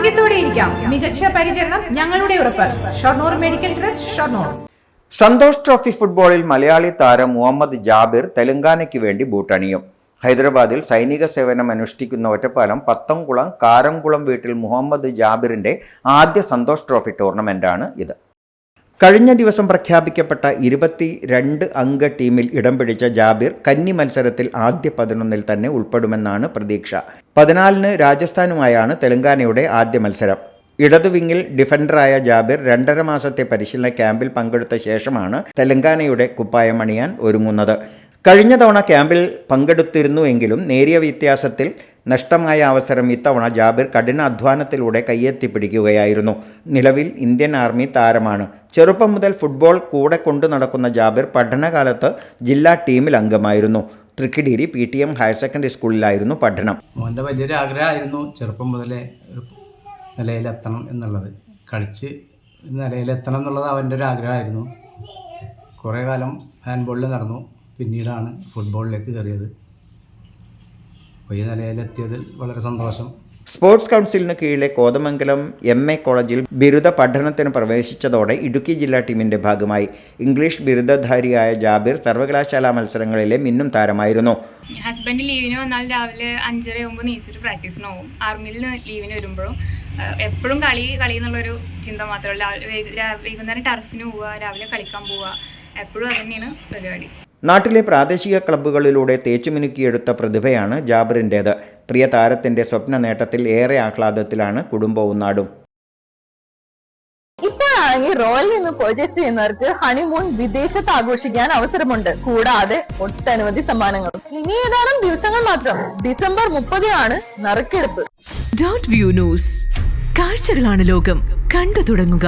ആരോഗ്യത്തോടെ ഇരിക്കാം. മികച്ച പരിചരണം ഞങ്ങളുടെ ഉറപ്പ്. Shoranur medical trust, Shoranur. Santosh trophy ഫുട്ബോളിൽ മലയാളി താരം മുഹമ്മദ് ജാബിർ തെലങ്കാനയ്ക്ക് വേണ്ടി ബൂട്ടണിയും. ഹൈദരാബാദിൽ സൈനിക സേവനം അനുഷ്ഠിക്കുന്ന ഒറ്റപ്പാലം പത്തംകുളം കാരംകുളം വീട്ടിൽ മുഹമ്മദ് ജാബിറിന്റെ ആദ്യ സന്തോഷ് ട്രോഫി ടൂർണമെന്റാണ് ഇത്. കഴിഞ്ഞ ദിവസം പ്രഖ്യാപിക്കപ്പെട്ട 22 അംഗ ടീമിൽ ഇടം പിടിച്ച ജാബിർ കന്നി മത്സരത്തിൽ ആദ്യ 11 തന്നെ ഉൾപ്പെടുമെന്നാണ് പ്രതീക്ഷ. 14 രാജസ്ഥാനുമായാണ് തെലങ്കാനയുടെ ആദ്യ മത്സരം. ഇടതുവിങ്ങിൽ ഡിഫൻഡറായ ജാബിർ 2.5 മാസത്തെ പരിശീലന ക്യാമ്പിൽ പങ്കെടുത്ത ശേഷമാണ് തെലങ്കാനയുടെ കുപ്പായം അണിയാൻ ഒരുങ്ങുന്നത്. കഴിഞ്ഞ തവണ ക്യാമ്പിൽ പങ്കെടുത്തിരുന്നുവെങ്കിലും നേരിയ വ്യത്യാസത്തിൽ നഷ്ടമായ അവസരം ഇത്തവണ ജാബിർ കഠിനാധ്വാനത്തിലൂടെ കയ്യെത്തിപ്പിടിക്കുകയായിരുന്നു. നിലവിൽ ഇന്ത്യൻ ആർമി താരമാണ്. ചെറുപ്പം മുതൽ ഫുട്ബോൾ കൂടെ കൊണ്ടു നടക്കുന്ന ജാബിർ പഠനകാലത്ത് ജില്ലാ ടീമിൽ അംഗമായിരുന്നു. തൃക്കിടിരി PTM ഹയർ സെക്കൻഡറി സ്കൂളിലായിരുന്നു പഠനം. മോൻ്റെ വലിയൊരു ആഗ്രഹമായിരുന്നു ചെറുപ്പം മുതലേ നിലയിലെത്തണം എന്നുള്ളത്. കളിച്ച് നിലയിലെത്തണം എന്നുള്ളത് അവൻ്റെ ഒരു ആഗ്രഹമായിരുന്നു. കുറേ കാലം ഹാൻഡ്ബോളിൽ നടന്നു. പിന്നീടാണ് ഫുട്ബോളിലേക്ക് കയറിയത്. ഈ നിലയിലെത്തിയതിൽ വളരെ സന്തോഷം. സ്പോർട്സ് കൗൺസിലിന് കീഴിലെ കോതമംഗലം MA കോളേജിൽ ബിരുദ പഠനത്തിന് പ്രവേശിച്ചതോടെ ഇടുക്കി ജില്ലാ ടീമിന്റെ ഭാഗമായി. ഇംഗ്ലീഷ് ബിരുദധാരിയായ ജാബിർ സർവകലാശാല മത്സരങ്ങളിലെ മിന്നും താരമായിരുന്നു. ഹസ്ബൻഡ് ലീവിന് വന്നാൽ രാവിലെ 5:30 നീച്ചിട്ട് പ്രാക്ടീസിന് പോകും. ആർമിയിൽ ലീവിന് വരുമ്പോഴും എപ്പോഴും കളി എന്നുള്ളൊരു ചിന്ത മാത്രമല്ല. വൈകുന്നേരം ടർഫിന് പോവുക, രാവിലെ കളിക്കാൻ പോവുക, എപ്പോഴും അത് തന്നെയാണ് പരിപാടി. നാട്ടിലെ പ്രാദേശിക ക്ലബ്ബുകളിലൂടെ തേച്ചുമിനുക്കിയെടുത്ത പ്രതിഭയാണ് ജാബിറിൻ്റേത്. പ്രിയ താരത്തിന്റെ സ്വപ്ന നേട്ടത്തിൽ ഏറെ ആഹ്ലാദത്തിലാണ് കുടുംബവും നാടും. ഇപ്പോഴാണെങ്കിൽ റോയൽ നിന്ന് പർച്ചേസ് ചെയ്യുന്നവർക്ക് ഹണിമൂൺ വിദേശത്ത് ആഘോഷിക്കാൻ അവസരമുണ്ട്. കൂടാതെ ഒട്ടനവധി സമ്മാനങ്ങൾ. ഇനി ഏതാനും ദിവസങ്ങൾ മാത്രം. ഡിസംബർ 30 നറുക്കെടുപ്പ്. .View news. കാഴ്ചകളാണ് ലോകം. കണ്ടു തുടങ്ങുക.